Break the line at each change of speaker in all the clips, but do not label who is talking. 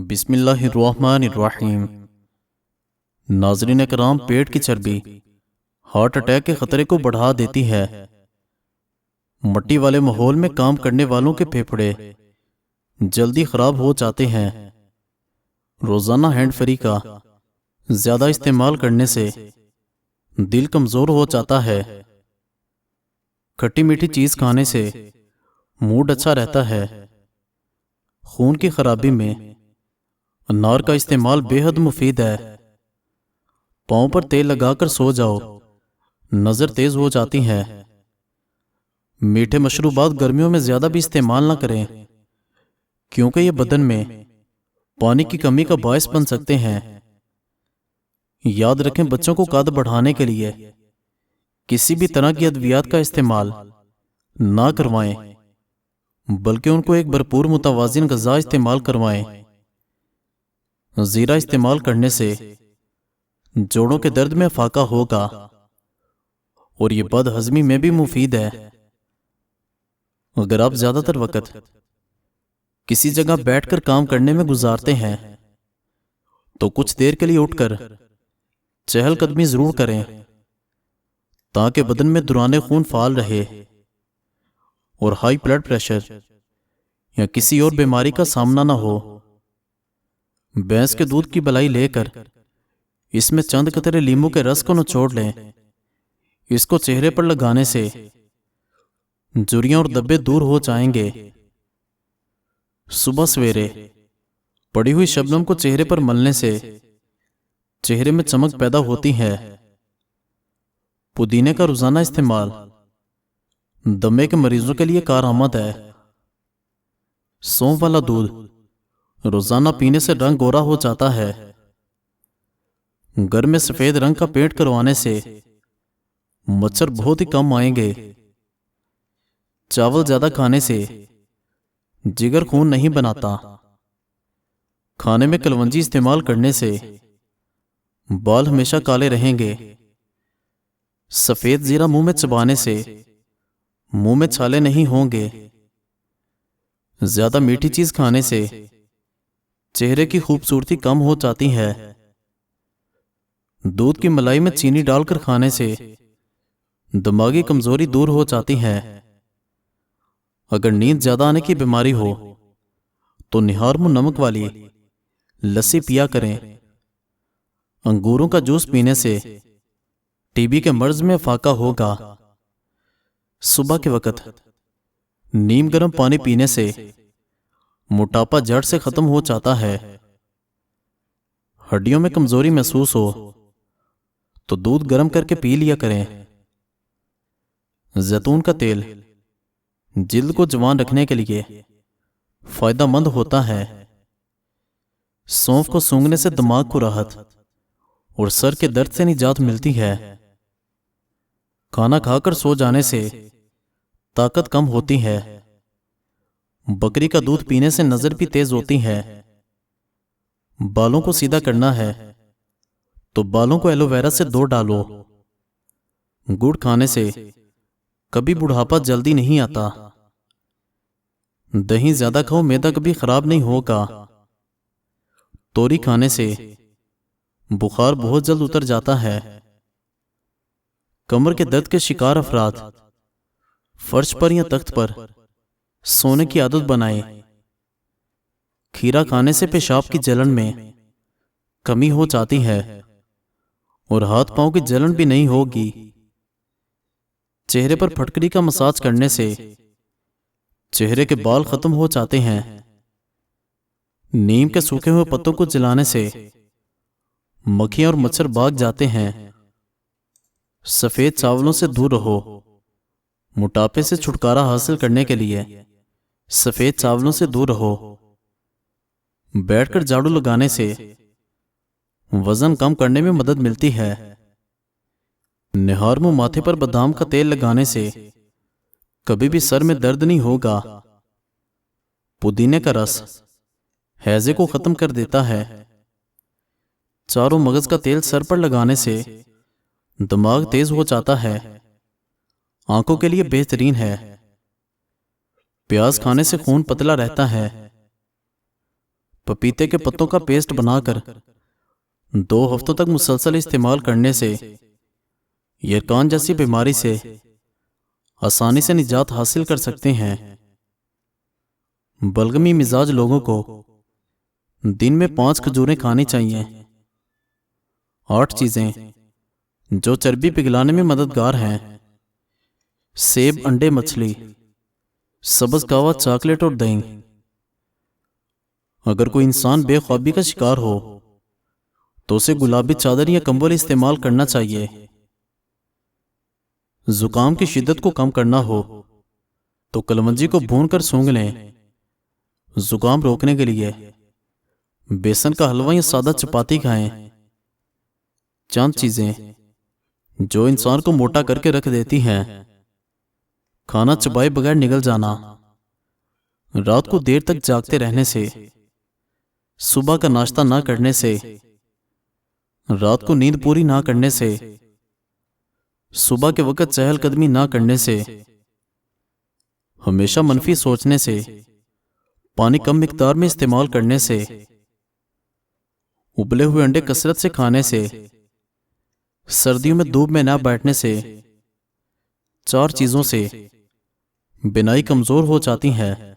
बिस्मिल्लाहिर्रहमानिर्रहीम। नाज़रीन कराम, पेट की चर्बी हार्ट अटैक के खतरे को बढ़ा देती है। मट्टी वाले माहौल में काम करने वालों के फेफड़े जल्दी खराब हो जाते हैं। रोजाना हैंड फ्री का ज्यादा इस्तेमाल करने से दिल कमजोर हो जाता है। खट्टी मीठी चीज खाने से मूड अच्छा रहता है। खून की खराबी में अनार का इस्तेमाल बेहद मुफीद है। पाँव पर तेल लगाकर सो जाओ, नजर तेज हो जाती है। मीठे मशरूबात गर्मियों में ज्यादा भी इस्तेमाल ना करें, क्योंकि ये बदन में पानी की कमी का बायस बन सकते हैं। याद रखें, बच्चों को कद बढ़ाने के लिए किसी भी तरह की अद्वियात का इस्तेमाल ना करवाएं, बल्कि उनको एक भरपूर मुतवाजिन ग़िज़ा इस्तेमाल करवाएं। जीरा इस्तेमाल करने से जोड़ों के दर्द में फाका होगा और ये बदहजमी में भी मुफीद है। अगर आप ज्यादातर वक्त किसी जगह बैठकर काम करने में गुजारते हैं तो कुछ देर के लिए उठकर चहलकदमी जरूर करें, ताकि बदन में दौरान खून फाल रहे और हाई ब्लड प्रेशर या किसी और बीमारी का सामना ना हो। भैंस के दूध की बलाई लेकर इसमें चंद कतरे नींबू के रस को निचोड़ लें। इसको चेहरे पर लगाने से झुर्रियां और धब्बे दूर हो जाएंगे। सुबह सवेरे पड़ी हुई शबनम को चेहरे पर मलने से चेहरे में चमक पैदा होती है। पुदीने का रोजाना इस्तेमाल दमे के मरीजों के लिए कारआमद है। सौंफ वाला दूध रोजाना पीने से रंग गोरा हो जाता है। घर में सफेद रंग का पेंट करवाने से मच्छर बहुत ही कम आएंगे। चावल ज्यादा खाने से जिगर खून नहीं बनाता। खाने में कलवंजी इस्तेमाल करने से बाल हमेशा काले रहेंगे। सफेद जीरा मुंह में चबाने से मुंह में छाले नहीं होंगे। ज्यादा मीठी चीज खाने से चेहरे की खूबसूरती कम हो जाती है। दूध की मलाई में चीनी डालकर खाने से दिमागी कमजोरी दूर हो जाती है। अगर नींद ज्यादा आने की बीमारी हो तो निहारमु नमक वाली लस्सी पिया करें। अंगूरों का जूस पीने से टीबी के मर्ज में फाका होगा। सुबह के वक्त नीम गर्म पानी पीने से मोटापा जड़ से खत्म हो जाता है। हड्डियों में कमजोरी महसूस हो तो दूध गर्म करके पी लिया करें। जैतून का तेल जिल्द को जवान रखने के लिए फायदेमंद होता है। सौंफ को सूंघने से दिमाग को राहत और सर के दर्द से निजात मिलती है। खाना खाकर सो जाने से ताकत कम होती है। बकरी का दूध पीने से नजर भी तेज होती है। बालों को सीधा करना है तो बालों को एलोवेरा से धो डालो। गुड़ खाने से कभी बुढ़ापा जल्दी नहीं आता। दही ज्यादा खाओ, मैदा कभी खराब नहीं होगा। तोरी खाने से बुखार बहुत जल्द उतर जाता है। कमर के दर्द के शिकार अफराद फर्श पर या तख्त पर सोने की आदत बनाएं। खीरा खाने से पेशाब की जलन में कमी हो जाती है और हाथ पांव की जलन भी नहीं होगी। चेहरे पर फटकरी का मसाज करने से चेहरे के बाल खत्म हो जाते हैं। नीम के सूखे हुए पत्तों को जलाने से मक्खियां और मच्छर भाग जाते हैं। सफेद चावलों से दूर रहो। मोटापे से छुटकारा हासिल करने के लिए सफेद चावलों से दूर रहो। बैठकर झाड़ू लगाने से वजन कम करने में मदद मिलती है। निहारमु माथे पर बादाम का तेल लगाने से कभी भी सर में दर्द नहीं होगा। पुदीने का रस हैजे को खत्म कर देता है। चारों मगज का तेल सर पर लगाने से दिमाग तेज हो जाता है। आंखों के लिए बेहतरीन है। प्याज खाने से खून पतला रहता है। पपीते के पत्तों का पेस्ट बनाकर 2 हफ्तों तक मुसलसल इस्तेमाल करने से यरकान जैसी बीमारी से आसानी से निजात हासिल कर सकते हैं। बलगमी मिजाज लोगों को दिन में 5 खजूरें खानी चाहिए। 8 चीजें जो चर्बी पिघलाने में मददगार हैं: सेब, अंडे, मछली, सब्ज कहवा, चॉकलेट और दही। अगर कोई इंसान बेख्वाबी का शिकार हो तो उसे गुलाबी चादर या कंबल इस्तेमाल करना चाहिए। जुकाम की शिद्दत को कम करना हो तो कलमंजी को भूनकर सूंघ लें। जुकाम रोकने के लिए बेसन का हलवा या सादा चपाती खाएं। 4 चीजें जो इंसान को मोटा करके रख देती हैं: खाना चबाए बगैर निगल जाना, रात को देर तक जागते रहने से, सुबह का नाश्ता ना करने से, रात को नींद पूरी ना करने से, सुबह के वक्त चहलकदमी ना करने से, हमेशा मनफी सोचने से, पानी कम मिकदार में इस्तेमाल करने से, उबले हुए अंडे कसरत से खाने से, सर्दियों में धूप में ना बैठने से। 4 चीजों से बिनाई कमजोर हो जाती है: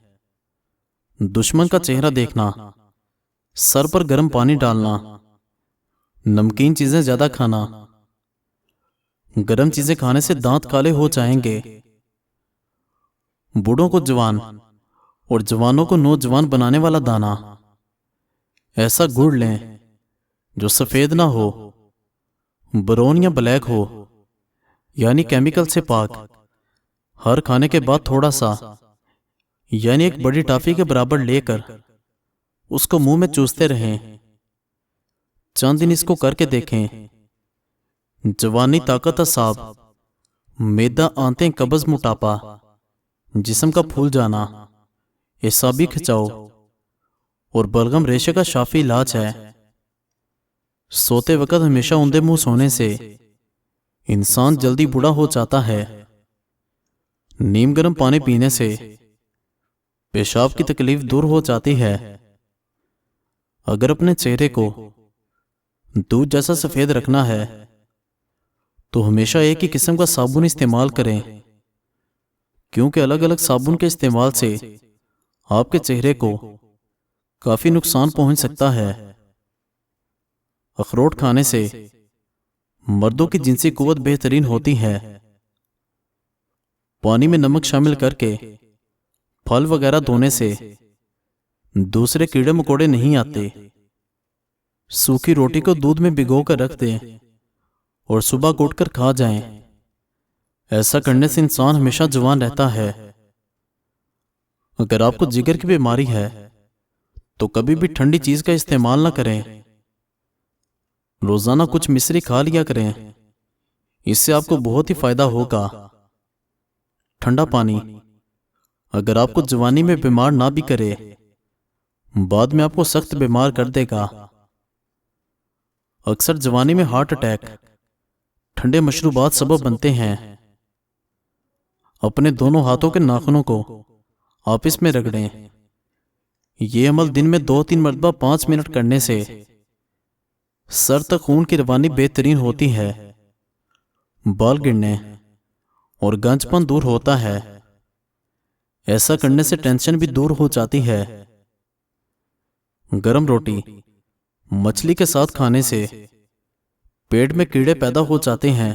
दुश्मन का चेहरा देखना, सर पर गर्म पानी डालना, नमकीन चीजें ज्यादा खाना, गर्म चीजें खाने से दांत काले हो जाएंगे। बूढ़ों को जवान और जवानों को नौजवान बनाने वाला दाना। ऐसा गुड़ लें जो सफेद ना हो, ब्राउन या ब्लैक हो, यानी केमिकल से पाक। हर खाने के बाद थोड़ा सा, यानी एक बड़ी टॉफी के बराबर लेकर उसको मुंह में चूसते रहें। चंद दिन इसको करके देखें। जवानी, ताकत, असाब, मैदा, आंतें, कब्ज, मोटापा, जिस्म का फूल जाना, एसाबी खिंचाव और बलगम रेशे का शाफी इलाज है। सोते वक्त हमेशा उंधे मुंह सोने से इंसान जल्दी बूढ़ा हो जाता है। नीम गर्म पानी पीने से पेशाब की तकलीफ दूर हो जाती है। अगर अपने चेहरे को दूध जैसा सफेद रखना है तो हमेशा एक ही किस्म का साबुन इस्तेमाल करें, क्योंकि अलग अलग साबुन के इस्तेमाल से आपके चेहरे को काफी नुकसान पहुंच सकता है। अखरोट खाने से मर्दों की जिनसी कुव्वत बेहतरीन होती है। पानी में नमक शामिल करके फल वगैरह धोने से दूसरे कीड़े मकोड़े नहीं आते। सूखी रोटी को दूध में भिगोकर रख दें और सुबह को उठकर खा जाएं। ऐसा करने से इंसान हमेशा जवान रहता है। अगर आपको जिगर की बीमारी है तो कभी भी ठंडी चीज का इस्तेमाल ना करें। रोजाना कुछ मिश्री खा लिया करें, इससे आपको बहुत ही फायदा होगा। ठंडा पानी अगर आपको जवानी में बीमार ना भी करे, बाद में आपको सख्त बीमार कर देगा। अक्सर जवानी में हार्ट अटैक ठंडे मशरूबात सबब बनते हैं। अपने दोनों हाथों के नाखूनों को आपस में रगड़ें। यह अमल दिन में 2-3 मरतबा 5 मिनट करने से सर तक खून की रवानी बेहतरीन होती है, बाल गिरने और गंजपन दूर होता है। ऐसा करने से टेंशन भी दूर हो जाती है। गरम रोटी मछली के साथ खाने से पेट में कीड़े पैदा हो जाते हैं।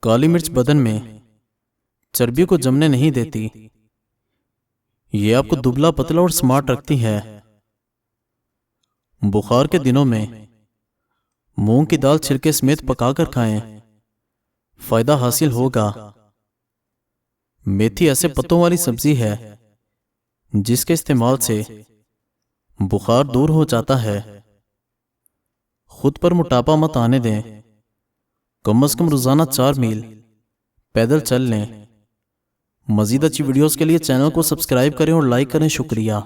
काली मिर्च बदन में चर्बी को जमने नहीं देती। ये आपको दुबला, पतला और स्मार्ट रखती है। बुखार के दिनों में मूंग की दाल छिलके समेत पकाकर खाएं, फायदा हासिल होगा। मेथी ऐसे पत्तों वाली सब्जी है जिसके इस्तेमाल से बुखार दूर हो जाता है। खुद पर मोटापा मत आने दें। कम से कम रोजाना 4 मील पैदल चल लें। मजीद अच्छी वीडियोस के लिए चैनल को सब्सक्राइब करें और लाइक करें। शुक्रिया।